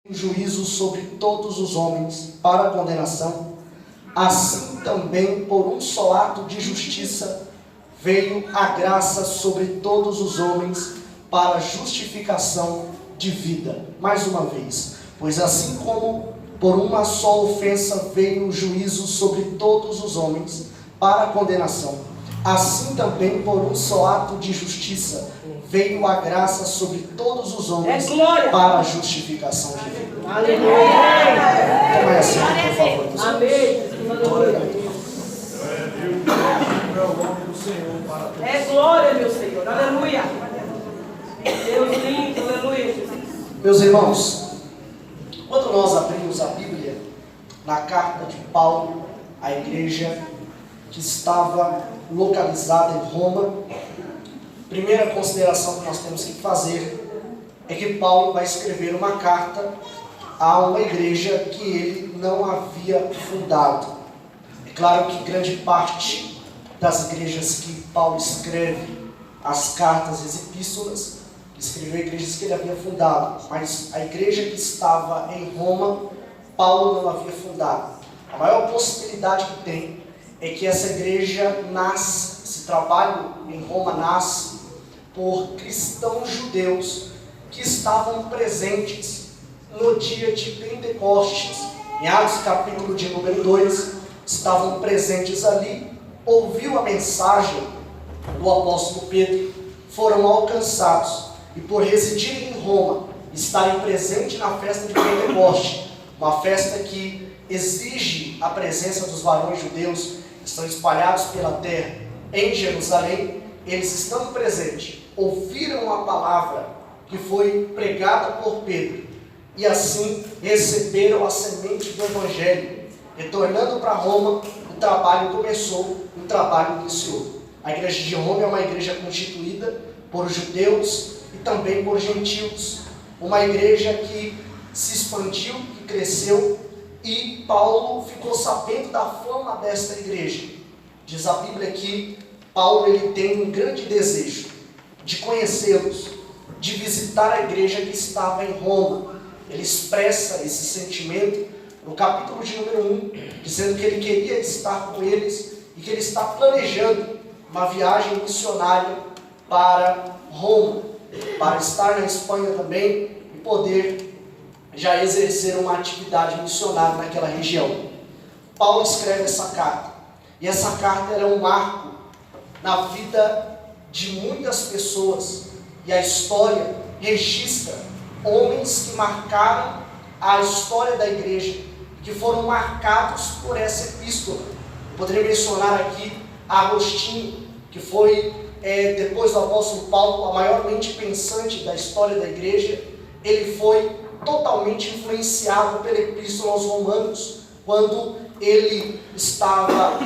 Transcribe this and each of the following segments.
juízo sobre todos os homens para condenação, assim também por um só ato de justiça veio a graça sobre todos os homens para justificação de vida. Mais uma vez, pois assim como por uma só ofensa veio o juízo sobre todos os homens para condenação, assim também por um só ato de justiça veio a graça sobre todos os homens para a justificação de vida. Aleluia! Como é assim, por favor, dos Amém. É glória, meu Senhor. Aleluia. Deus lindo, aleluia, Jesus. Meus irmãos, quando nós abrimos a Bíblia na carta de Paulo à igreja que estava localizada em Roma, a primeira consideração que nós temos que fazer é que Paulo vai escrever uma carta a uma igreja que ele não havia fundado. É claro que grande parte das igrejas que Paulo escreve as cartas e as epístolas, escreveu igrejas que ele havia fundado, mas a igreja que estava em Roma, Paulo não havia fundado. A maior possibilidade que tem é que essa igreja nasce, esse trabalho em Roma nasce por cristãos judeus que estavam presentes no dia de Pentecostes. Em Atos capítulo de número 2, estavam presentes ali, ouviu a mensagem do apóstolo Pedro, foram alcançados e por residirem em Roma, estarem presentes na festa de Pentecostes, uma festa que exige a presença dos varões judeus que estão espalhados pela terra em Jerusalém. Eles estão presentes, ouviram a palavra que foi pregada por Pedro e assim receberam a semente do Evangelho. Retornando para Roma, o trabalho começou, o trabalho iniciou. A igreja de Roma é uma igreja constituída por judeus e também por gentios. Uma igreja que se expandiu, que cresceu, e Paulo ficou sabendo da fama desta igreja. Diz a Bíblia que Paulo ele tem um grande desejo de conhecê-los, de visitar a igreja que estava em Roma. Ele expressa esse sentimento no capítulo de número 1, dizendo que ele queria estar com eles e que ele está planejando uma viagem missionária para Roma, para estar na Espanha também e poder já exercer uma atividade missionária naquela região. Paulo escreve essa carta, e essa carta era um marco na vida de muitas pessoas, e a história registra homens que marcaram a história da igreja, que foram marcados por essa epístola. Eu poderia mencionar aqui Agostinho, que foi, depois do apóstolo Paulo, a maior mente pensante da história da igreja. Ele foi totalmente influenciado pela epístola aos Romanos, quando ele estava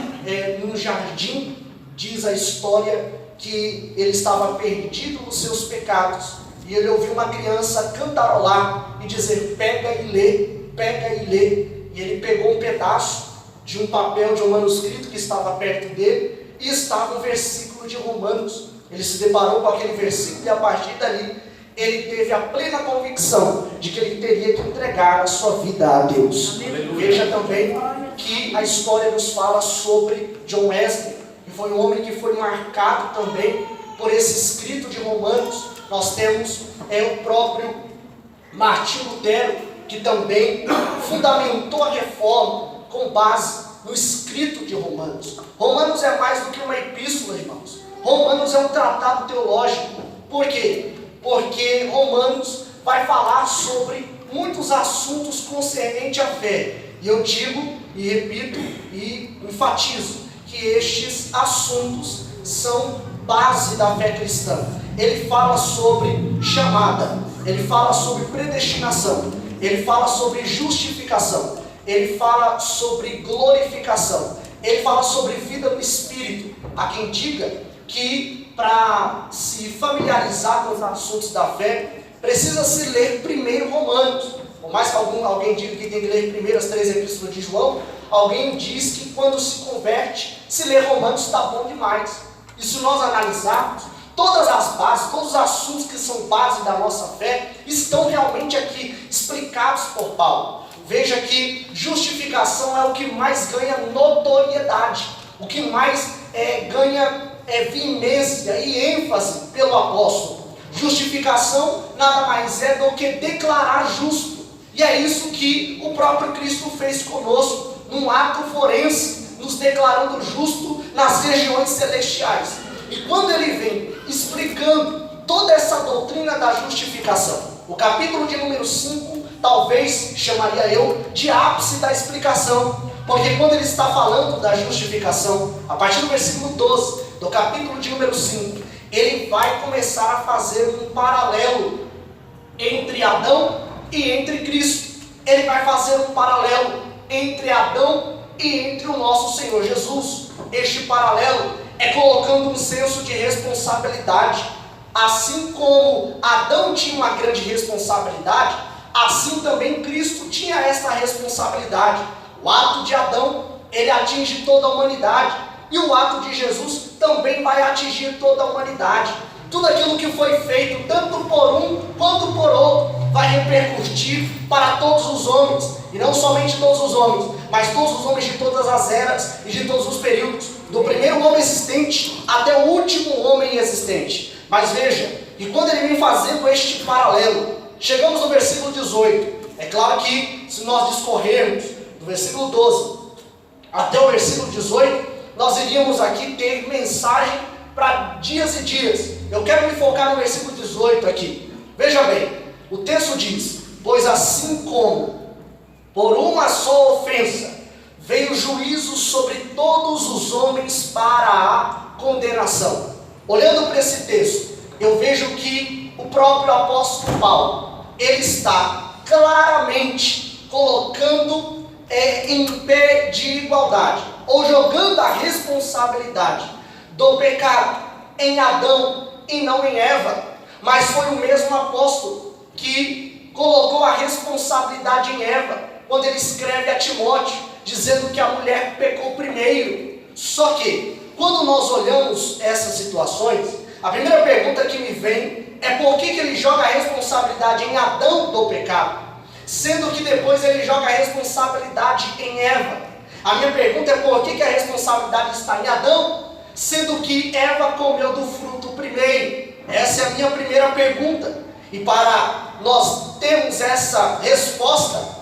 num jardim. Diz a história que ele estava perdido nos seus pecados, e ele ouviu uma criança cantarolar e dizer: pega e lê, pega e lê. E ele pegou um pedaço de um papel, de um manuscrito que estava perto dele, e estava um versículo de Romanos. Ele se deparou com aquele versículo, e a partir dali ele teve a plena convicção de que ele teria que entregar a sua vida a Deus. Veja também que a história nos fala sobre John Wesley, que foi um homem que foi marcado também por esse escrito de Romanos. Nós temos o próprio Martinho Lutero, que também fundamentou a reforma com base no escrito de Romanos. Romanos é mais do que uma epístola, irmãos. Romanos é um tratado teológico. Por quê? Porque Romanos vai falar sobre muitos assuntos concernentes à fé. E eu digo, e repito, e enfatizo, que estes assuntos são base da fé cristã. Ele fala sobre chamada, ele fala sobre predestinação, ele fala sobre justificação, ele fala sobre glorificação, ele fala sobre vida no Espírito. Há quem diga que para se familiarizar com os assuntos da fé, precisa-se ler primeiro Romanos. Por mais que alguém diga que tem que ler primeiro as 3 epístolas de João, alguém diz que quando se converte, se ler Romanos está bom demais. E se nós analisarmos, todas as bases, todos os assuntos que são base da nossa fé, estão realmente aqui explicados por Paulo. Veja que justificação é o que mais ganha notoriedade, o que mais ganha veemência e ênfase pelo apóstolo. Justificação nada mais é do que declarar justo. E é isso que o próprio Cristo fez conosco, num ato forense, nos declarando justo nas regiões celestiais. E quando ele vem explicando toda essa doutrina da justificação, o capítulo de número 5, talvez chamaria eu de ápice da explicação, porque quando ele está falando da justificação, a partir do versículo 12, do capítulo de número 5, ele vai começar a fazer um paralelo entre Adão e entre Cristo. Ele vai fazer um paralelo entre Adão e entre o nosso Senhor Jesus. Este paralelo é colocando um senso de responsabilidade. Assim como Adão tinha uma grande responsabilidade, assim também Cristo tinha essa responsabilidade. O ato de Adão, ele atinge toda a humanidade, e o ato de Jesus também vai atingir toda a humanidade. Tudo aquilo que foi feito, tanto por um quanto por outro, vai repercutir para todos os homens, e não somente todos os homens, mas todos os homens de todas as eras e de todos os períodos, do primeiro homem existente até o último homem existente. Mas veja, e quando ele vem fazendo este paralelo, chegamos no versículo 18. É claro que se nós discorrermos do versículo 12 até o versículo 18, nós iríamos aqui ter mensagem para dias e dias. Eu quero me focar no versículo 18 aqui. Veja bem, o texto diz: pois assim como por uma só ofensa veio juízo sobre todos os homens para a condenação. Olhando para esse texto, eu vejo que o próprio apóstolo Paulo, ele está claramente colocando em pé de igualdade, ou jogando a responsabilidade do pecado em Adão e não em Eva. Mas foi o mesmo apóstolo que colocou a responsabilidade em Eva, quando ele escreve a Timóteo, dizendo que a mulher pecou primeiro. Só que, quando nós olhamos essas situações, a primeira pergunta que me vem é por que ele joga a responsabilidade em Adão do pecado, sendo que depois ele joga a responsabilidade em Eva. A minha pergunta é por que a responsabilidade está em Adão, sendo que Eva comeu do fruto primeiro? Essa é a minha primeira pergunta. E para nós termos essa resposta,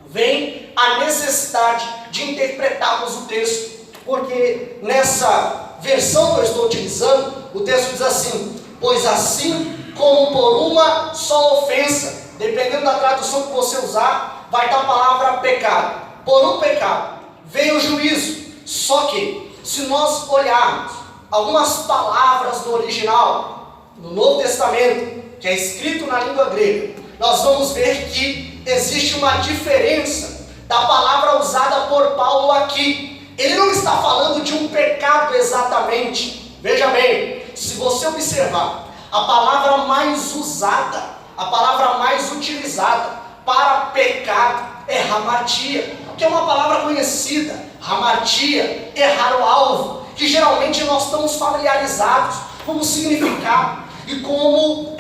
vem a necessidade de interpretarmos o texto. Porque nessa versão que eu estou utilizando, o texto diz assim: pois assim como por uma só ofensa, dependendo da tradução que você usar, vai dar a palavra pecado. Por um pecado veio o juízo. Só que, se nós olharmos algumas palavras no original, no Novo Testamento, que é escrito na língua grega, nós vamos ver que existe uma diferença da palavra usada por Paulo aqui. Ele não está falando de um pecado exatamente. Veja bem, se você observar, a palavra mais usada, a palavra mais utilizada para pecado é hamartia, que é uma palavra conhecida. Hamartia, errar o alvo, que geralmente nós estamos familiarizados com o significado e como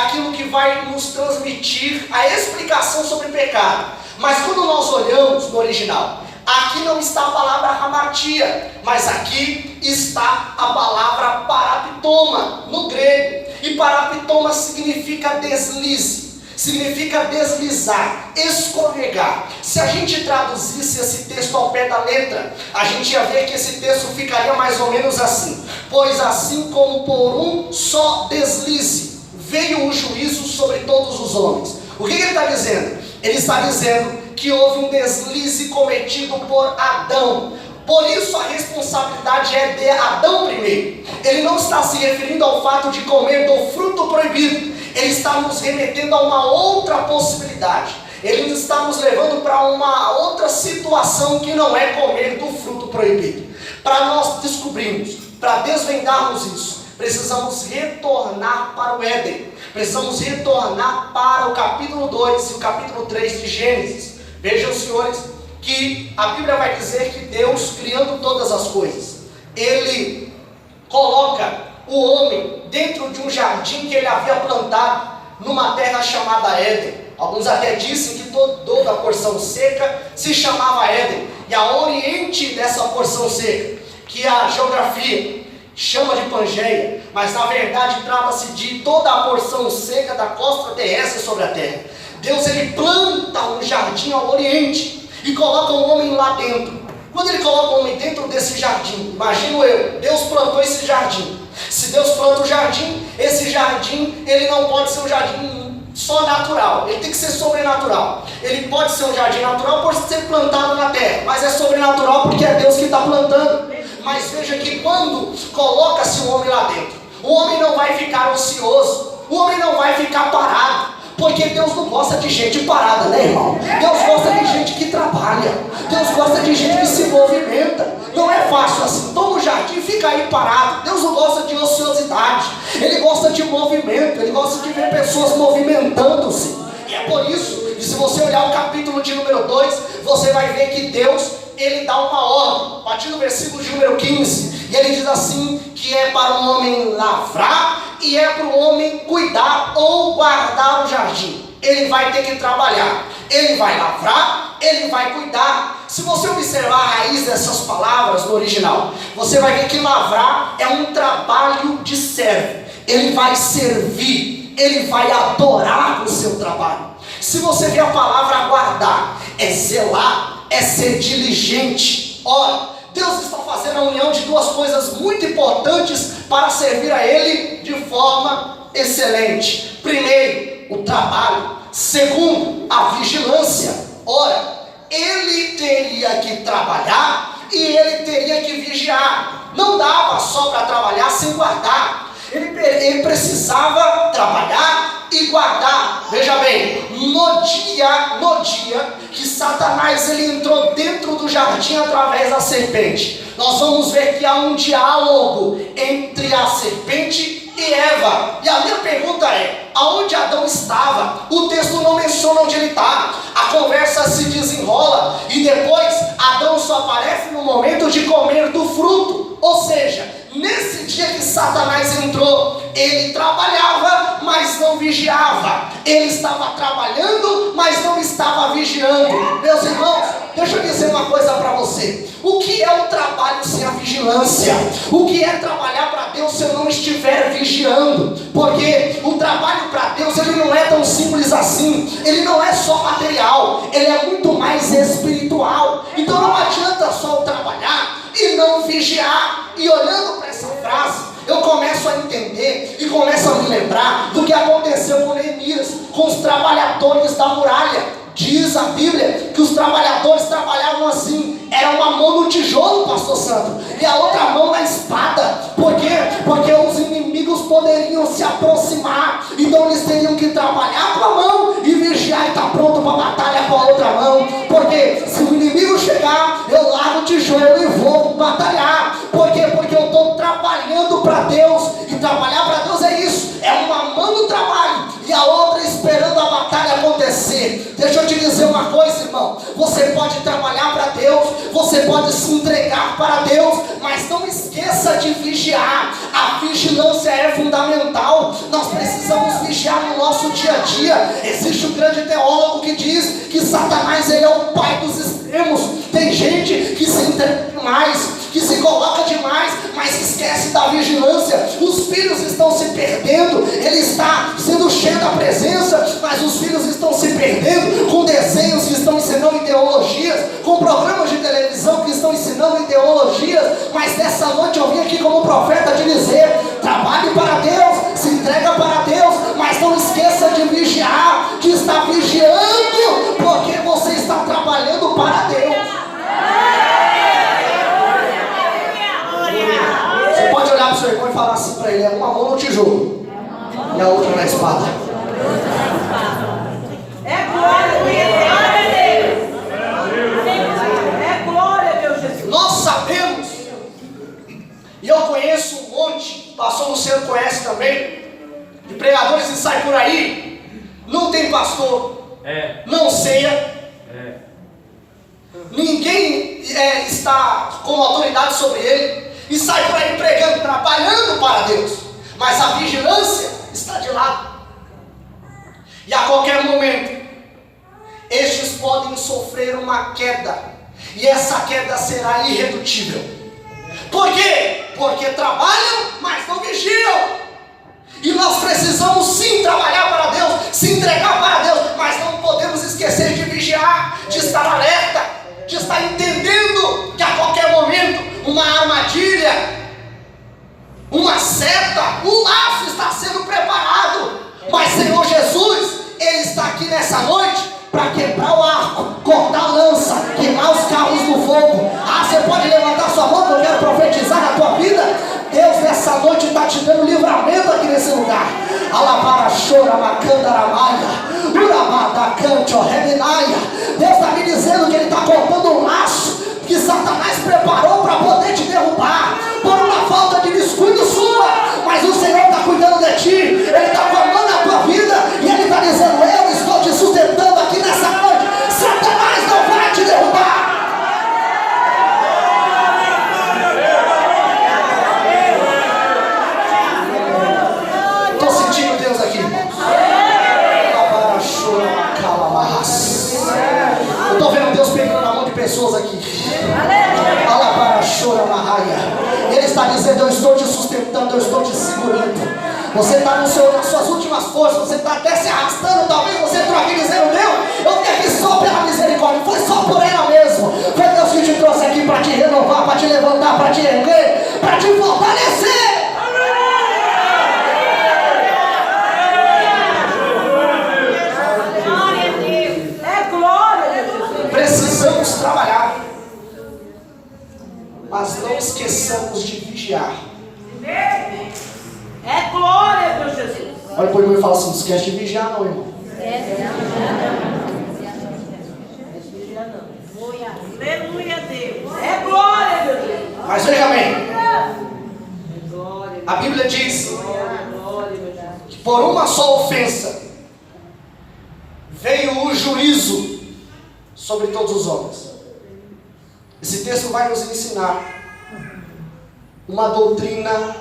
aquilo que vai nos transmitir a explicação sobre pecado. Mas quando nós olhamos no original, aqui não está a palavra hamartia, mas aqui está a palavra paraptoma, no grego. E paraptoma significa deslize, significa deslizar, escorregar. Se a gente traduzisse esse texto ao pé da letra, a gente ia ver que esse texto ficaria mais ou menos assim: pois assim como por um só deslize veio o juízo sobre todos os homens. O que ele está dizendo? Ele está dizendo que houve um deslize cometido por Adão. Por isso a responsabilidade é de Adão primeiro. Ele não está se referindo ao fato de comer do fruto proibido. Ele está nos remetendo a uma outra possibilidade. Ele está nos levando para uma outra situação que não é comer do fruto proibido. Para nós descobrirmos, para desvendarmos isso, precisamos retornar para o Éden. Precisamos retornar para o capítulo 2 e o capítulo 3 de Gênesis. Vejam, senhores, que a Bíblia vai dizer que Deus, criando todas as coisas, Ele coloca o homem dentro de um jardim que ele havia plantado numa terra chamada Éden. Alguns até dizem que toda a porção seca se chamava Éden. E a oriente dessa porção seca, que a geografia chama de Pangeia, mas na verdade trata-se de toda a porção seca da costa terrestre sobre a terra. Deus, ele planta um jardim ao oriente e coloca um homem lá dentro. Quando ele coloca o homem dentro desse jardim, imagino eu, Deus plantou esse jardim. Se Deus planta o jardim, esse jardim, ele não pode ser um jardim só natural, ele tem que ser sobrenatural. Ele pode ser um jardim natural por ser plantado na terra, mas é sobrenatural porque é Deus que está plantando. Mas veja que quando coloca-se o homem lá dentro, o homem não vai ficar ocioso, o homem não vai ficar parado, porque Deus não gosta de gente parada, né, irmão? Deus gosta de gente que trabalha, Deus gosta de gente que se movimenta. Não é fácil assim, toma o jardim e fica aí parado. Deus não gosta de ociosidade, Ele gosta de movimento, Ele gosta de ver pessoas movimentando-se. E é por isso, e se você olhar o capítulo de número 2, você vai ver que Deus, ele dá uma ordem, a partir do versículo de número 15, e ele diz assim, que é para o homem lavrar, e é para o homem cuidar ou guardar o jardim. Ele vai ter que trabalhar, ele vai lavrar, ele vai cuidar. Se você observar a raiz dessas palavras no original, você vai ver que lavrar é um trabalho de servo. Ele vai servir, ele vai adorar o seu trabalho. Se você vê a palavra guardar, é zelar, é ser diligente. Ora, Deus está fazendo a união de duas coisas muito importantes para servir a Ele de forma excelente. Primeiro, o trabalho. Segundo, a vigilância. Ora, Ele teria que trabalhar e Ele teria que vigiar. Não dava só para trabalhar sem guardar. Ele precisava trabalhar e guardar. Veja bem, no dia que Satanás ele entrou dentro do jardim através da serpente, nós vamos ver que há um diálogo entre a serpente e Eva. E a minha pergunta é, aonde Adão estava? O texto não menciona onde ele está. A conversa se desenrola e depois Adão só aparece no momento de comer do fruto. Ou seja, nesse dia que Satanás entrou, ele trabalhava, mas não vigiava. Ele estava trabalhando, mas não estava vigiando. Meus irmãos, deixa eu dizer uma coisa para você. O que é o trabalho sem a vigilância? O que é trabalhar para Deus se eu não estiver vigiando? Porque o trabalho para Deus, ele não é tão simples assim. Ele não é só material, ele é muito mais espiritual. Então não adianta só trabalhar e não vigiar. E olhando para essa frase, eu começo a entender e começo a me lembrar do que aconteceu com Neemias, com os trabalhadores da muralha. Diz a Bíblia que os trabalhadores trabalhavam assim, era uma mão no tijolo, pastor Santo, e a outra mão na espada. Por quê? Porque os inimigos poderiam se aproximar, então eles teriam que trabalhar com a mão e vigiar e estar pronto para a batalha com a outra mão. Porque se o inimigo chegar, eu largo o tijolo e vou batalhar. Por quê? Porque eu estou trabalhando para Deus, e trabalhar para Deus é isso, é uma mão no trabalho e a outra esperando a batalha acontecer. Deixa eu te dizer uma coisa, irmão, você pode trabalhar para Deus, você pode se entregar para Deus, mas não esqueça de vigiar. A vigilância é fundamental. Nós precisamos vigiar no nosso dia a dia. Existe um grande teólogo que diz que Satanás ele é o pai dos extremos. Tem gente que se entrega demais, que se coloca demais, mas esquece da vigilância. Os filhos estão se perdendo, ele está sendo cheio da presença, mas os filhos estão se perdendo com desenhos que estão ensinando ideologias, com programas de televisão que estão ensinando ideologias. Mas nessa noite eu vim aqui como profeta te dizer, trabalhe para Deus, se entrega para Deus, mas não esqueça de vigiar, de estar vigiando, porque você está trabalhando para Deus. Você pode olhar para o seu irmão e falar assim para ele, é uma mão no tijolo e a outra na espada. É glória a Deus. É glória a Deus, Jesus. Nós sabemos, e eu conheço um monte, o pastor Luciano conhece também, de pregadores que saem por aí, não tem pastor, não ceia, ninguém está com autoridade sobre ele. e sai por aí pregando, trabalhando para Deus, mas a vigilância está de lado. E a qualquer momento, estes podem sofrer uma queda, e essa queda será irredutível. Por quê? Porque trabalham, mas não vigiam. E nós precisamos sim trabalhar para Deus, se entregar para Deus, mas não podemos esquecer de vigiar, de estar alerta, de estar entendendo que a qualquer momento uma armadilha, uma seta, um laço está sendo preparado. Mas Senhor Jesus, Ele está aqui nessa noite para quebrar o arco, cortar a lança, queimar os carros no fogo. Você pode levantar sua mão, que eu quero profetizar na tua vida. Deus nessa noite está te dando livramento aqui nesse lugar. Alabara, chora, macanda, aramaia, urabada, cante, reminaia. Deus está me dizendo que Ele está cortando um laço que Satanás preparou para poder te derrubar, por uma falta de descuido sua. Mas o Senhor está cuidando de ti, Ele está formando a tua vida, e Ele está dizendo: eu estou te sustentando aqui nessa noite. Satanás não vai te derrubar. Estou sentindo Deus aqui, irmãos. Eu estou vendo Deus pegando na mão de pessoas aqui. Ele está dizendo: eu estou te sustentando, eu estou te segurando. Você está nas suas últimas forças, você está até se arrastando. Talvez você entrou aqui dizendo: eu vim aqui só pela misericórdia, foi só por ela mesmo. Foi Deus que te trouxe aqui para te renovar, para te levantar, para te erguer, para te fortalecer. Precisamos trabalhar, mas não esqueçamos de vigiar. É glória, meu Jesus. Olha para o irmão e fala assim: não esquece de vigiar não, irmão. Aleluia, Deus. É glória, meu Deus. Mas veja bem, a Bíblia diz que por uma só ofensa veio o juízo sobre todos os homens. Esse texto vai nos ensinar uma doutrina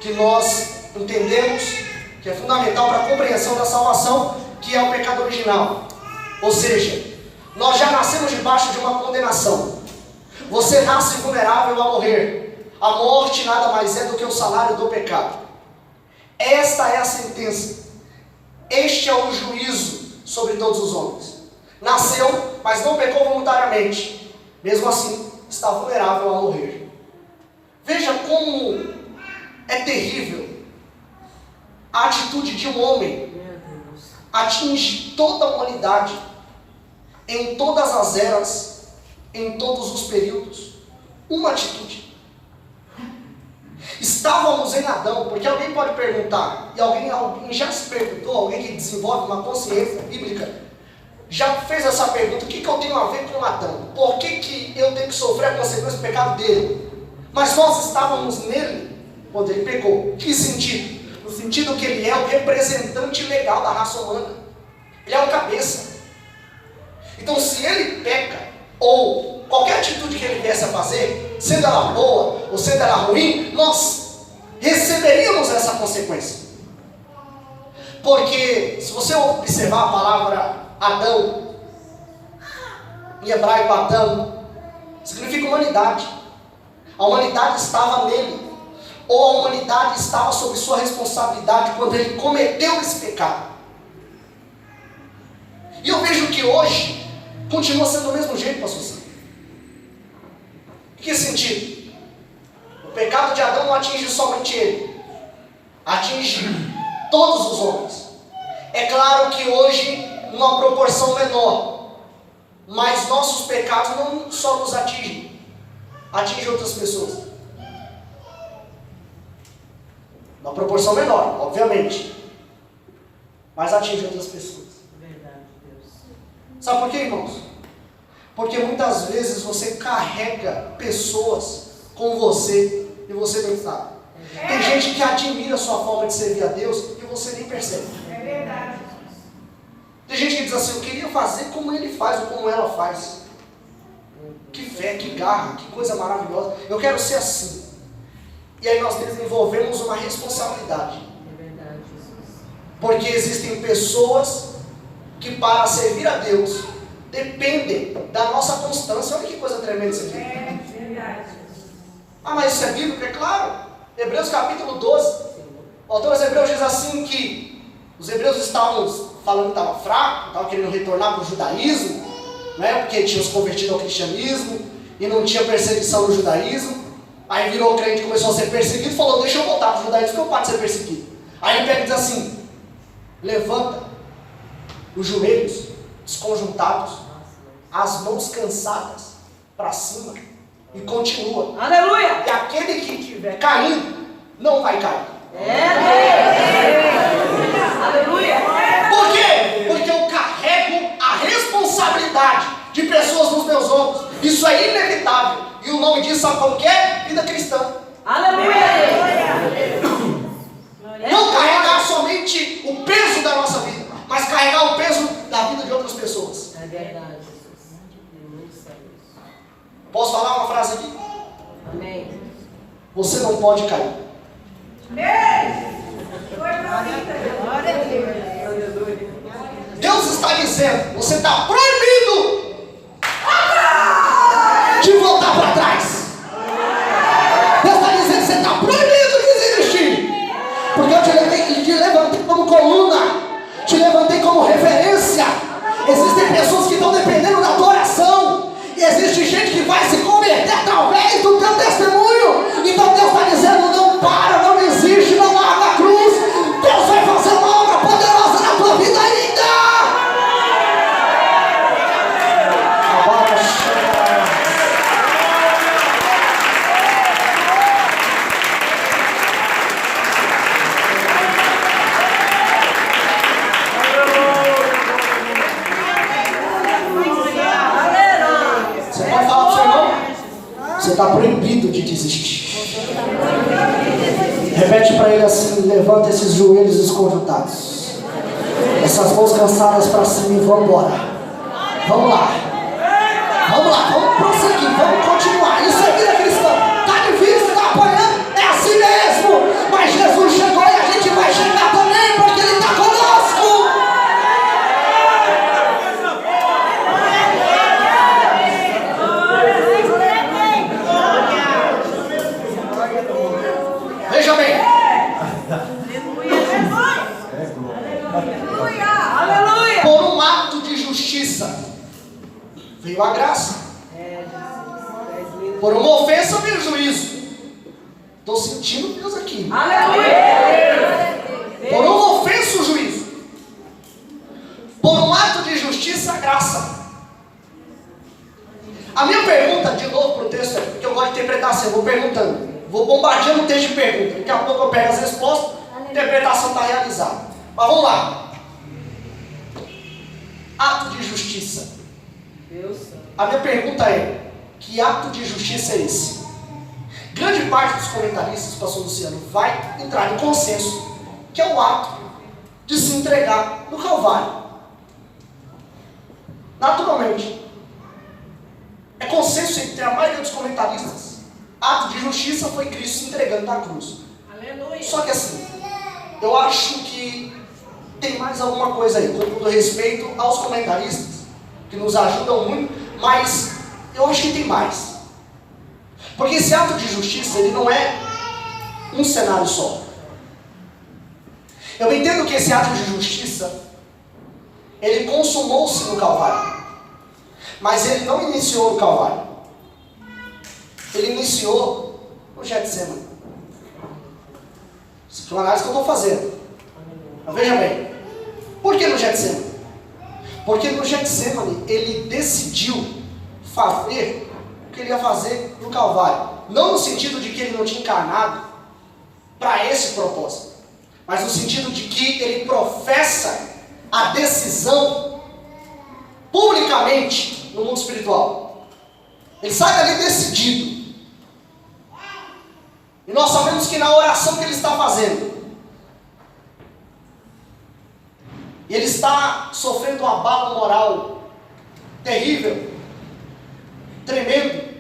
que nós entendemos que é fundamental para a compreensão da salvação, que é o pecado original. Ou seja, nós já nascemos debaixo de uma condenação. Você nasce vulnerável a morrer. A morte nada mais é do que o salário do pecado. Esta é a sentença. Este é o juízo sobre todos os homens. Nasceu, mas não pecou voluntariamente. Mesmo assim, está vulnerável a morrer. Veja como é terrível. A atitude de um homem atinge toda a humanidade, em todas as eras, em todos os períodos. Uma atitude. Estávamos em Adão, porque alguém pode perguntar, e alguém já se perguntou, alguém que desenvolve uma consciência bíblica, já fez essa pergunta: o que eu tenho a ver com Adão? Por que eu tenho que sofrer a consequência do pecado dele? Mas nós estávamos nele quando ele pecou. Que sentido? No sentido que ele é o representante legal da raça humana. Ele é o cabeça. Então, se ele peca, ou qualquer atitude que ele viesse a fazer, sendo ela boa ou sendo ela ruim, nós receberíamos essa consequência. Porque se você observar a palavra Adão, em hebraico Adão, significa humanidade. A humanidade estava nele, ou a humanidade estava sob sua responsabilidade quando ele cometeu esse pecado. E eu vejo que hoje continua sendo do mesmo jeito, pastor Sam. Em que sentido? O pecado de Adão não atinge somente ele, atinge todos os homens. É claro que hoje uma proporção menor, mas nossos pecados não só nos atingem, atingem outras pessoas. Uma proporção menor, obviamente, mas atinge outras pessoas. Verdade, Deus. Sabe por quê, irmãos? Porque muitas vezes você carrega pessoas com você e você nem sabe. Tem gente que admira a sua forma de servir a Deus e você nem percebe. É verdade. Tem gente que diz assim: eu queria fazer como ele faz ou como ela faz. Que fé, que garra, que coisa maravilhosa. Eu quero ser assim. E aí nós desenvolvemos uma responsabilidade. É verdade, Jesus. Porque existem pessoas que para servir a Deus dependem da nossa constância. Olha que coisa tremenda isso aqui. É verdade. Ah, mas isso é bíblico? É claro. Hebreus capítulo 12. O autor dos Hebreus diz assim que os hebreus estavam falando que estavam fracos, estavam querendo retornar para o judaísmo, né? Porque tinham se convertido ao cristianismo e não tinha perseguição no judaísmo. Aí virou crente e começou a ser perseguido e falou, deixa eu voltar para o judaísmo, porque eu paro de ser perseguido. Aí ele pega e diz assim, levanta os joelhos desconjuntados, as mãos cansadas para cima e continua. Aleluia! E aquele que estiver caindo, não vai cair. Aleluia! Por quê? Porque eu carrego a responsabilidade de pessoas nos meus ombros. Isso é inevitável. E o nome disso sabe como que é? Vida cristã. Aleluia! Não carregar somente o peso da nossa vida, mas carregar o peso da vida de outras pessoas. É verdade, Jesus. É muito sério isso. Posso falar uma frase aqui? Amém. Você não pode cair. Deus está dizendo, você está proibido de voltar para trás. Deus está dizendo, você está proibido de desistir. Porque eu te levantei como coluna, te levantei como referência. Existem pessoas que estão dependendo da tua oração. E existe gente que vai se converter talvez do teu testemunho. Então Deus está dizendo, não para, não desiste, não larga a cruz. Deus vai fazer uma obra poderosa na tua vida ainda. Você pode falar para o seu irmão? Você está proibido de desistir. Repete para ele assim, levanta esses joelhos desconjuntados, essas mãos cansadas para cima e vamos embora. Vamos lá, vamos prosseguir, vamos continuar. Isso é vida cristã. Está difícil, está apanhando, é assim mesmo. Mas Jesus chegou e a gente vai chegar também, porque Ele está conosco. Veja bem. Aleluia! Por um ato de justiça veio a graça. Por uma ofensa veio o juízo. Estou sentindo Deus aqui. Aleluia! Por uma ofensa o juízo. Por um ato de justiça a graça. A minha pergunta, de novo para o texto, porque eu gosto de interpretar assim, eu vou perguntando. Vou bombardeando o texto de pergunta. Daqui a pouco eu pego as respostas, a interpretação está realizada. Mas vamos lá. Ato de justiça. Deus. A minha pergunta é, que ato de justiça é esse? Grande parte dos comentaristas, pastor Luciano, vai entrar em consenso, que é o ato de se entregar no Calvário. Naturalmente. É consenso entre a maioria dos comentaristas. Ato de justiça foi Cristo se entregando na cruz. Aleluia! Só que assim, eu acho que tem mais alguma coisa aí, com todo respeito aos comentaristas, que nos ajudam muito, mas eu acho que tem mais. Porque esse ato de justiça, ele não é um cenário só. Eu entendo que esse ato de justiça, ele consumou-se no Calvário. Mas ele não iniciou no Calvário. Ele iniciou no Getsemane. Isso é uma análise que eu estou fazendo. Mas veja bem. Por que no Getsemane? Porque no Getsemane ele decidiu fazer o que ele ia fazer no Calvário. Não no sentido de que ele não tinha encarnado para esse propósito, mas no sentido de que ele professa a decisão publicamente no mundo espiritual. Ele sai dali decidido. E nós sabemos que na oração que ele está fazendo, ele está sofrendo um abalo moral terrível tremendo.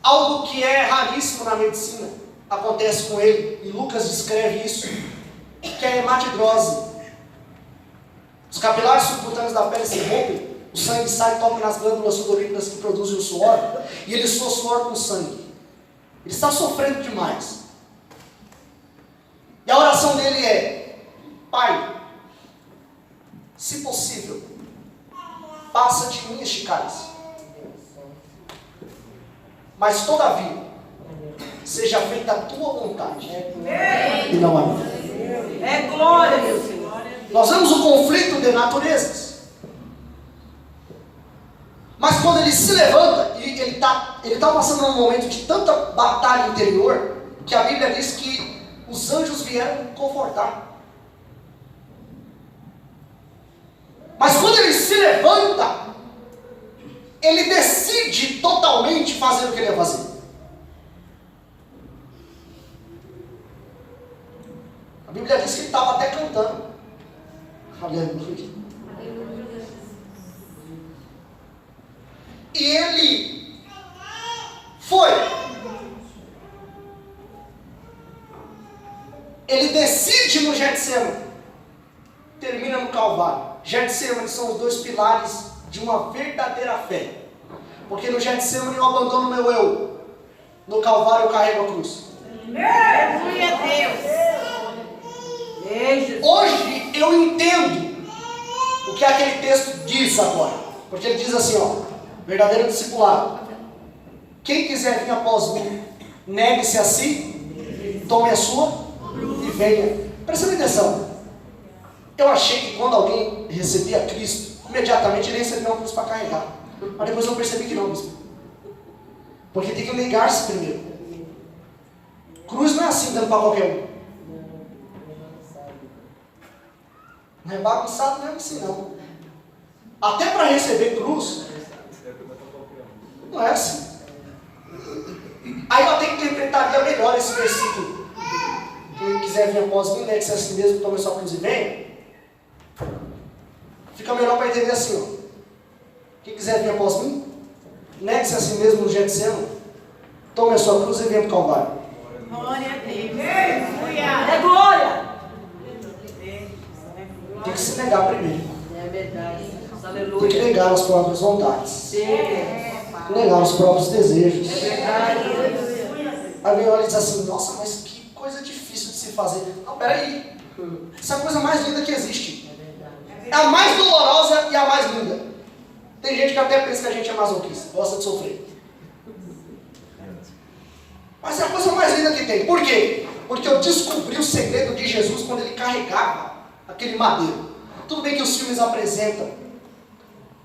Algo que é raríssimo na medicina acontece com ele, e Lucas descreve isso, que é a hematidrose. Os capilares subcutâneos da pele se rompem, o sangue sai e toca nas glândulas sudoríparas que produzem o suor, e ele soa suor com sangue. Ele está sofrendo demais. E a oração dele é: Pai, se possível, passa de mim este cálice. Mas todavia, seja feita a tua vontade e não a minha. É glória, meu Senhor. Nós vemos o conflito de naturezas. Mas quando ele se levanta, e ele está passando num momento de tanta batalha interior, que a Bíblia diz que os anjos vieram confortar. Mas quando ele se levanta, ele decide totalmente fazer o que ele ia fazer. A Bíblia diz que ele estava até cantando. Aleluia. E ele foi. Ele decide no Getsemane. Termina no Calvário. Getsemane são os dois pilares de uma verdadeira fé. Porque no Getsemane eu abandono meu eu. No Calvário eu carrego a cruz. Aleluia a Deus. Hoje eu entendo o que aquele texto diz agora. Porque ele diz assim, ó: verdadeiro discipulado. Quem quiser vir após mim, negue-se a si, tome a sua e venha. Presta atenção. Eu achei que quando alguém recebia Cristo, imediatamente ele recebia uma cruz para carregar. Mas depois eu percebi que não, bispo. Porque tem que negar-se primeiro. Cruz não é assim dando para qualquer um. Não é bagunçado mesmo assim não. Até para receber cruz, não é assim. Aí eu tenho que interpretar melhor esse versículo. Quem quiser vir após mim, negue-se a si mesmo, tome a sua cruz e venha. Fica melhor para entender assim, ó. Quem quiser vir após mim, negue-se a si mesmo no Getsemane, tome a sua cruz e venha para o Calvário. Glória a Deus. É glória. Tem que se negar primeiro. É verdade. Tem que negar as próprias vontades. Negar os próprios desejos. Aí vem olha e diz assim: nossa, mas que coisa difícil de se fazer. Não, peraí. Essa é a coisa mais linda que existe. É a mais dolorosa e a mais linda. Tem gente que até pensa que a gente é masoquista, gosta de sofrer. Mas é a coisa mais linda que tem. Por quê? Porque eu descobri o segredo de Jesus quando ele carregava aquele madeiro. Tudo bem que os filmes apresentam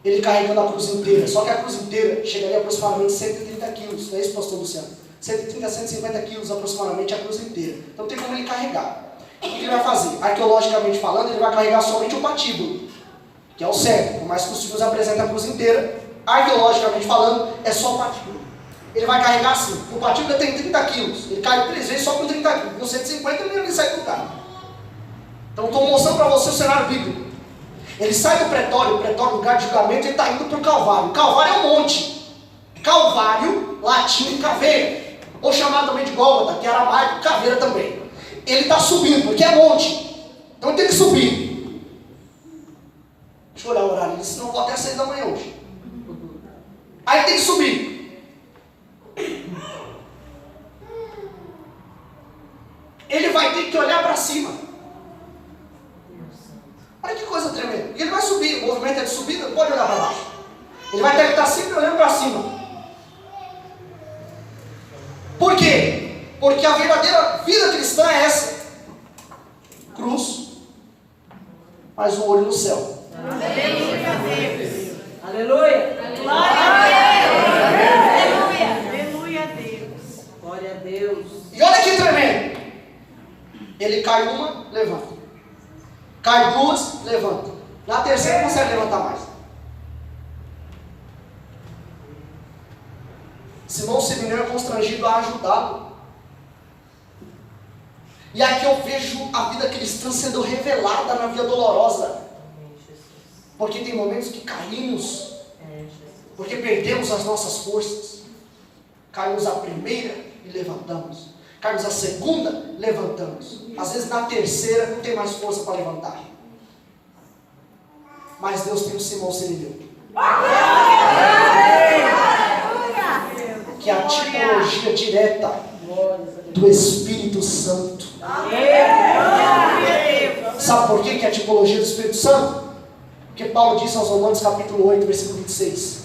ele carregando a cruz inteira, só que a cruz inteira chegaria a aproximadamente 130 quilos, não é isso, pastor Luciano? 130 a 150 quilos aproximadamente a cruz inteira. Então não tem como ele carregar. O que ele vai fazer? Arqueologicamente falando, ele vai carregar somente o patíbulo, que é o certo. Por mais que os filmes apresentem a cruz inteira, arqueologicamente falando, é só o patíbulo. Ele vai carregar assim. O patíbulo tem 30 quilos. Ele cai 3 vezes só com 30 quilos. Com 150 ele nem sai do carro. Então estou mostrando para você o cenário bíblico. Ele sai do pretório, lugar de julgamento, e está indo para o Calvário. O Calvário é um monte. Calvário, latim, caveira. Ou chamado também de Gólgota, que era aramaico, caveira também. Ele está subindo, porque é monte. Então ele tem que subir. Deixa eu olhar o horário, senão eu vou até 6 da manhã hoje. Aí tem que subir. Ele vai ter que olhar para cima. Olha que coisa tremenda. E ele vai subir, o movimento é de subida, não pode olhar para baixo. Ele vai ter que estar sempre olhando para cima. Por quê? Porque a verdadeira vida cristã é essa. Cruz, mas o olho no céu. Aleluia a Deus. Aleluia. Glória a Deus. Aleluia a Deus. Glória a Deus. E olha que tremendo. Ele cai uma, levanta. Cai duas, levanta. Na terceira não consegue levantar mais. Simão Simeão é constrangido a ajudá-lo. E aqui eu vejo a vida cristã sendo revelada na via dolorosa. Porque tem momentos que caímos. porque perdemos as nossas forças. Caímos a primeira e levantamos. Caímos a segunda, levantamos. Às vezes na terceira não tem mais força para levantar. Mas Deus tem um Simão Sirineu, que é a tipologia direta do Espírito Santo. Sabe por que é a tipologia do Espírito Santo? Porque Paulo disse aos Romanos capítulo 8, versículo 26: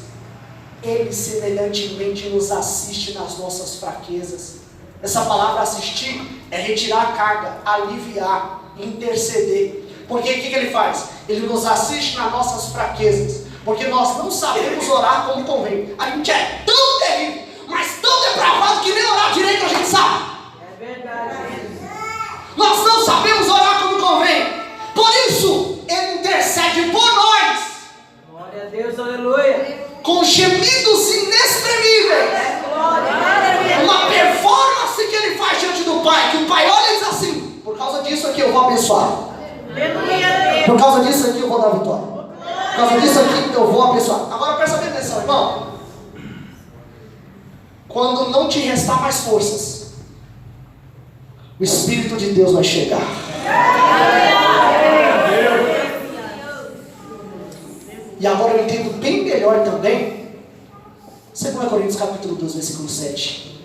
Ele semelhantemente nos assiste nas nossas fraquezas. Essa palavra assistir é retirar a carga, aliviar, interceder. Porque o que ele faz? Ele nos assiste nas nossas fraquezas, porque nós não sabemos orar como convém. A gente é tão terrível, mas tão depravado que nem orar direito a gente sabe. É verdade. Nós não sabemos orar como convém. Por isso, Ele intercede por nós. Glória a Deus, aleluia. Com gemidos inexprimíveis. Uma performance que Ele faz diante do Pai, que o Pai olha e diz assim: por causa disso aqui eu vou abençoar. Por causa disso aqui eu vou dar vitória. Por causa disso aqui eu vou abençoar. Agora presta bem atenção, irmão. Quando não te restar mais forças, o Espírito de Deus vai chegar. E agora eu entendo bem melhor também 2 Coríntios capítulo 2, versículo 7.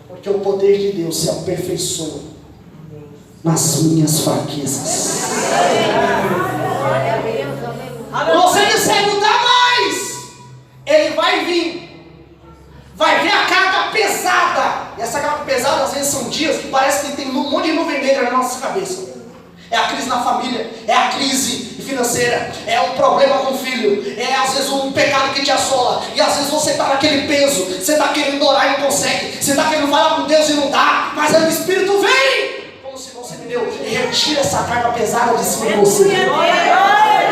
Porque o poder de Deus se aperfeiçoa nas minhas fraquezas. Você disser não dá mais, Ele vai vir, vai ver a carga pesada. E essa carga pesada às vezes são dias que parece que tem um monte de nuvem negra na nossa cabeça. É a crise na família, é a crise financeira, é um problema com o filho, é às vezes um pecado que te assola, e às vezes você está naquele peso, você está querendo orar e não consegue, você está querendo falar com Deus e não dá, mas aí o Espírito vem, como se não se me deu, e retira essa carga pesada de cima de você.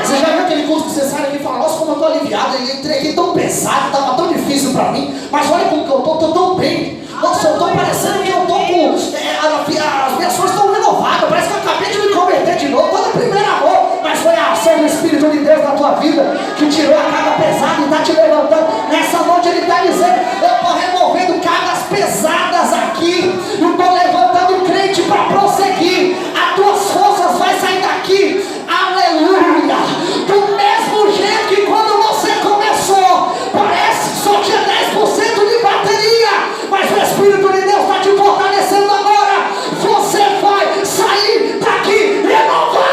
Você já viu aquele culto que você sai aqui e fala: nossa, como eu estou aliviado, eu entrei aqui tão pesado, estava tão difícil para mim, mas olha como que eu estou tão bem. Nossa, eu estou parecendo que eu estou com as minhas forças estão renovadas, parece que eu acabei de me converter de novo. Todo primeiro amor, mas foi a ação do Espírito de Deus na tua vida que tirou a carga pesada e está te levantando. Nessa noite Ele está dizendo: eu estou removendo cargas pesadas aqui, eu estou levantando o crente para prosseguir. As tuas forças vai sair daqui, aleluia, do mesmo jeito que quando você começou, parece que só tinha 10% de bateria, mas o Espírito de Deus está te fortalecendo agora. Você vai sair daqui renovado.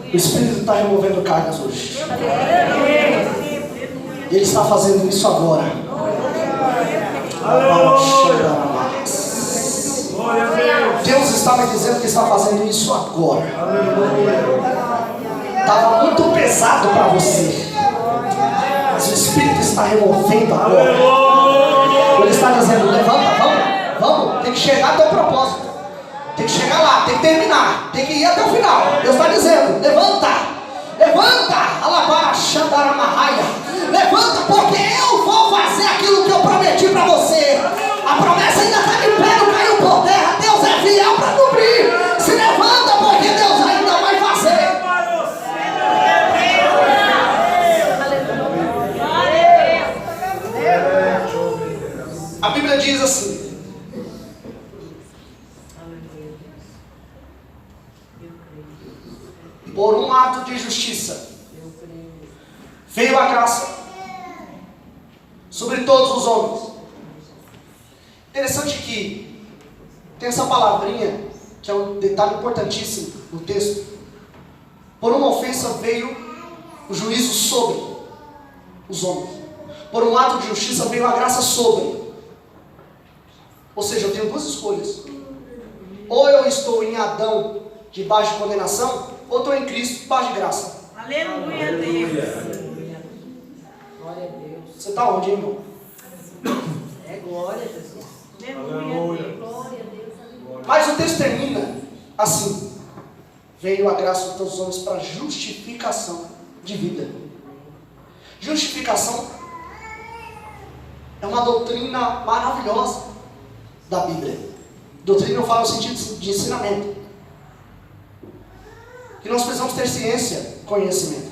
O Espírito está removendo cargas hoje. Ele está fazendo isso agora. Deus está me dizendo que está fazendo isso agora. Estava muito pesado para você, mas o Espírito está removendo agora. Ele está dizendo: levanta, vamos, tem que chegar até o propósito. Tem que chegar lá, tem que terminar, tem que ir até o final. Deus está dizendo: levanta, alabara, xandaramahaya, levanta, porque eu vou fazer aquilo que eu prometi para você. A promessa ainda está de pé, não caiu por terra. Deus é fiel para cumprir. Se levanta, porque Deus ainda vai fazer. A Bíblia diz assim: por um ato de justiça veio a graça sobre todos os homens. Interessante que tem essa palavrinha, que é um detalhe importantíssimo no texto. Por uma ofensa veio o juízo sobre os homens. Por um ato de justiça veio a graça sobre. Ou seja, eu tenho duas escolhas: ou eu estou em Adão debaixo de condenação, ou estou em Cristo debaixo de graça. Aleluia, Deus. Glória a Deus. Você está onde, irmão? É glória, Jesus. Aleluia. texto termina assim: veio a graça de todos os homens para justificação de vida. Justificação é uma doutrina maravilhosa da Bíblia. Doutrina eu falo no sentido de ensinamento. Que nós precisamos ter ciência, conhecimento.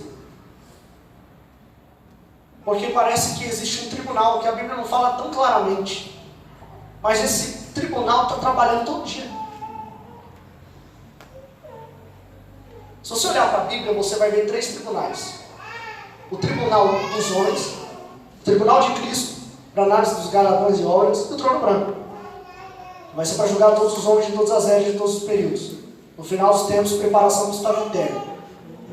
Porque parece que existe um tribunal que a Bíblia não fala tão claramente. Mas esse tribunal está trabalhando todo dia. Se você olhar para a Bíblia, você vai ver 3 tribunais. O tribunal dos homens, o tribunal de Cristo, para análise dos galardões e obras, e o trono branco. Vai ser para julgar todos os homens de todas as eras, de todos os períodos. No final dos tempos, preparação do estado eterno.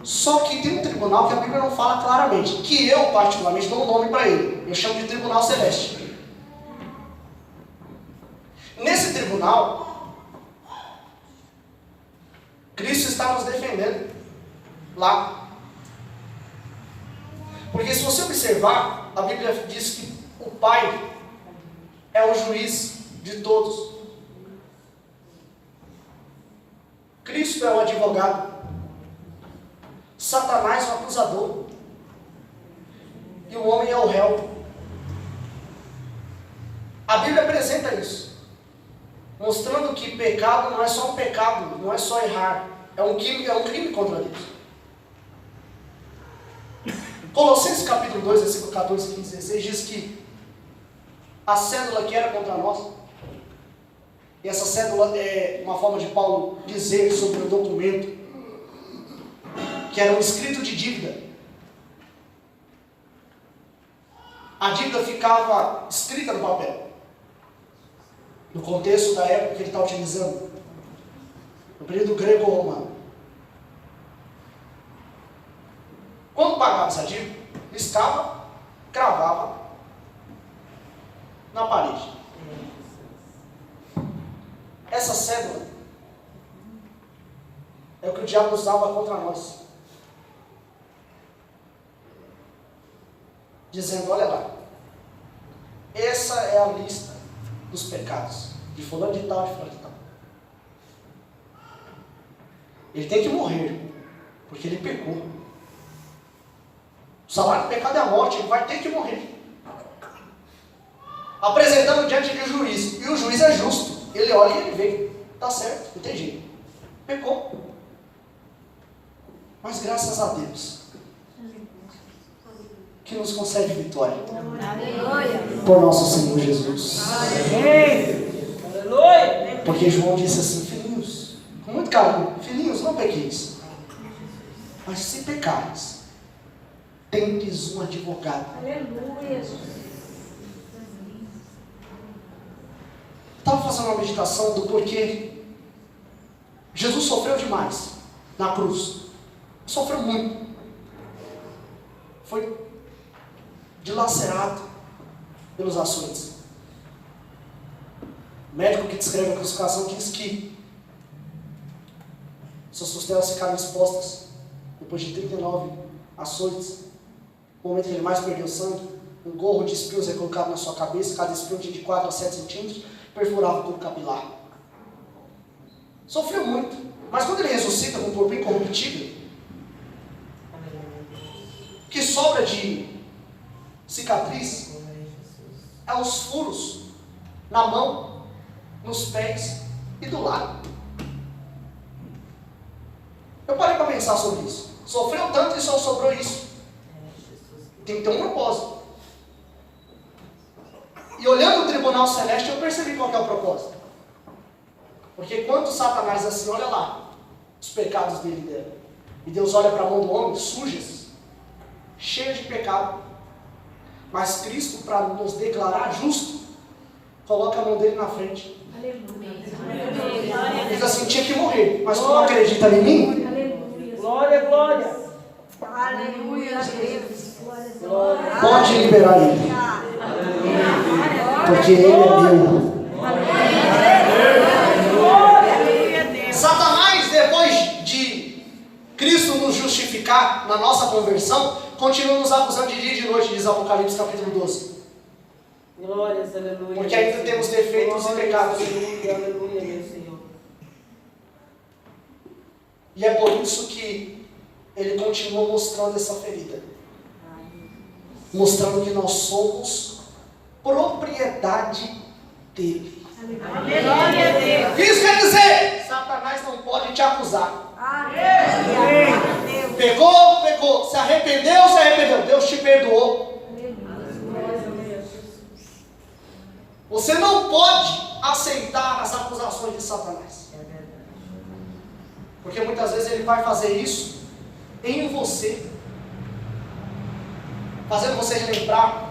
Só que tem um tribunal que a Bíblia não fala claramente, que eu particularmente dou um nome para ele. Eu chamo de tribunal celeste. Nesse tribunal, Cristo está nos defendendo lá. Porque se você observar, a Bíblia diz que o Pai é o juiz de todos. Cristo é o advogado. Satanás é o acusador. E o homem é o réu. A Bíblia apresenta isso, mostrando que pecado não é só um pecado, não é só errar, é um crime contra Deus. Colossenses capítulo 2, versículo 14, 15, 16 diz que a cédula que era contra nós, e essa cédula é uma forma de Paulo dizer sobre o documento, que era um escrito de dívida. A dívida ficava escrita no papel, no contexto da época que ele está utilizando, no período greco-romano. Quando pagava essa dívida, riscava, cravava na parede. Essa cédula é o que o diabo usava contra nós, dizendo: olha lá, essa é a lista dos pecados de fulano de tal e fulano de tal. Ele tem que morrer, porque ele pecou. O salário do pecado é a morte, ele vai ter que morrer. Apresentando diante de um juiz, e o juiz é justo. Ele olha e ele vê, está certo, não tem jeito. Pecou. Mas graças a Deus, que nos concede vitória. Aleluia. Por nosso Senhor Jesus. Aleluia. Porque João disse assim: filhinhos, com muito carinho, filhinhos, não pequeis. Mas se pecares, tendes um advogado. Aleluia. Estava fazendo uma meditação do porquê Jesus sofreu demais na cruz. Sofreu muito. Foi dilacerado pelos açoites. O médico que descreve a crucificação diz que suas costelas ficaram expostas depois de 39 açoites. No momento que ele mais perdeu sangue, um gorro de espios é colocado na sua cabeça, cada espinho tinha de 4 a 7 centímetros, perfurava o tubo capilar. Sofreu muito, mas quando ele ressuscita com o corpo incorruptível, o que sobra de cicatriz é os furos na mão, nos pés e do lado. Eu parei para pensar sobre isso. Sofreu tanto e só sobrou isso. Tem que ter um propósito. E olhando o tribunal celeste, eu percebi qual que é o propósito. Porque quando Satanás diz assim: olha lá, os pecados dele e dela, e Deus olha para a mão do homem, sujas, cheia de pecado. Mas Cristo, para nos declarar justo, coloca a mão dele na frente. Ele diz assim: tinha que morrer, mas tu não acredita em mim? Glória, glória. Aleluia, Deus. Pode liberar ele, porque ele é meu. Satanás, depois de Cristo nos justificar na nossa conversão, continua nos acusando de dia e de noite, diz Apocalipse capítulo 12. Glórias, aleluia. Porque ainda temos defeitos e pecados. Aleluia, aleluia, meu Senhor. E é por isso que ele continua mostrando essa ferida. Mostrando que nós somos propriedade dele. Isso quer dizer, Satanás não pode te acusar. Pegou, pegou. Se arrependeu, se arrependeu. Deus te perdoou. Você não pode aceitar as acusações de Satanás. Porque muitas vezes ele vai fazer isso em você, fazendo você relembrar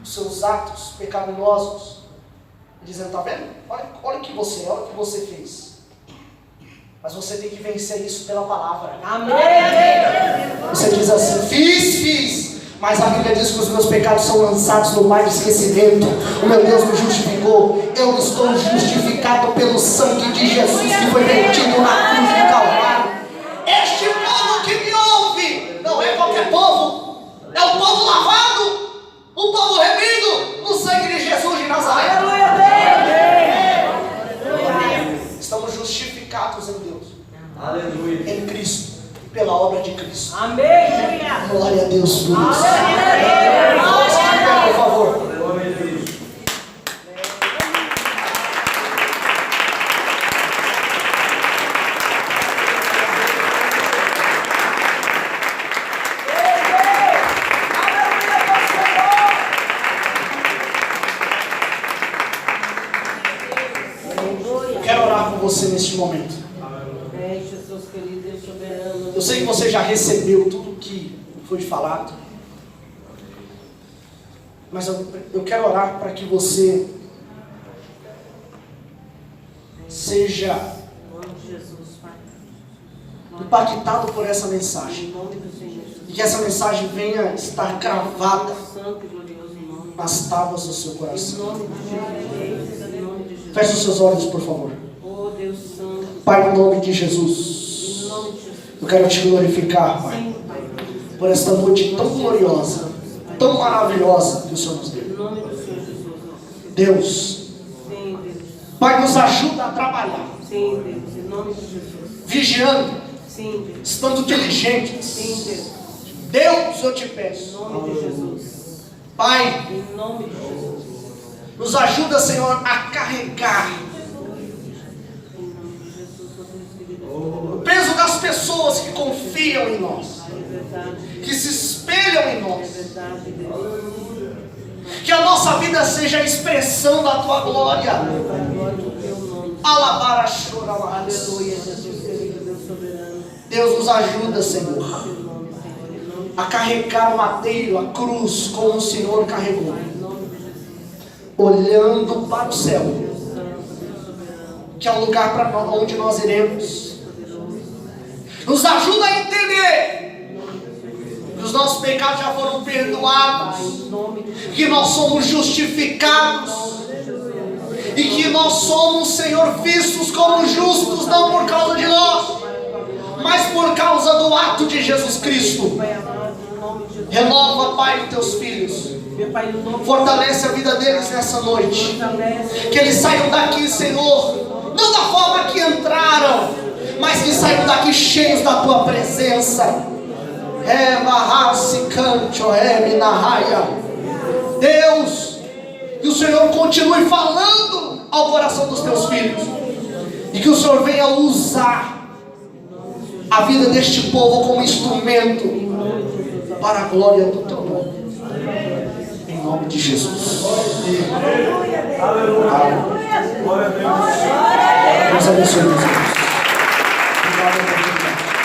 os seus atos pecaminosos, dizendo, tá vendo? Olha o que você é, olha o que você fez. Mas você tem que vencer isso pela palavra. Amém. Você diz assim, fiz, mas a Bíblia diz que os meus pecados são lançados no mar de esquecimento. O meu Deus me justificou. Eu estou justificado pelo sangue de Jesus que foi vertido na cruz de Calvário. Este povo que me ouve não é qualquer povo, é o povo lavado, o povo remido no sangue de Jesus de Nazaré. Estamos justificados em Deus. Aleluia. Em Cristo, pela obra de Cristo. Amém. Glória a Deus por isso. Por favor. Quero orar por você neste momento. Jesus querido, Deus soberano. Eu sei que você já recebeu tudo o que foi falado, mas eu quero orar para que você seja impactado por essa mensagem e que essa mensagem venha estar cravada nas tábuas do seu coração. Feche os seus olhos, por favor. Pai, no nome de Jesus, eu quero te glorificar, Pai, por esta noite tão gloriosa, tão maravilhosa que o Senhor nos deu. Deus, Pai, nos ajuda a trabalhar, vigiando, estando diligentes. Deus, eu te peço, Pai, nos ajuda, Senhor, a carregar o peso das pessoas que confiam em nós, que se espelham em nós. Que a nossa vida seja a expressão da tua glória. Alabar a chorar. Deus nos ajuda, Senhor, a carregar o madeiro, a cruz, como o Senhor carregou, olhando para o céu, que é o lugar para onde nós iremos. Nos ajuda a entender que os nossos pecados já foram perdoados, que nós somos justificados e que nós somos, Senhor, vistos como justos, não por causa de nós, mas por causa do ato de Jesus Cristo. Renova, Pai, os teus filhos. Fortalece a vida deles nessa noite. Que eles saiam daqui, Senhor, não da forma que entraram, mas que saiam daqui cheios da tua presença. Deus, que o Senhor continue falando ao coração dos teus filhos, e que o Senhor venha usar a vida deste povo como instrumento para a glória do teu nome. Em nome de Jesus. Aleluia. Glória a Deus. Deus abençoe, meus irmãos. Obrigado.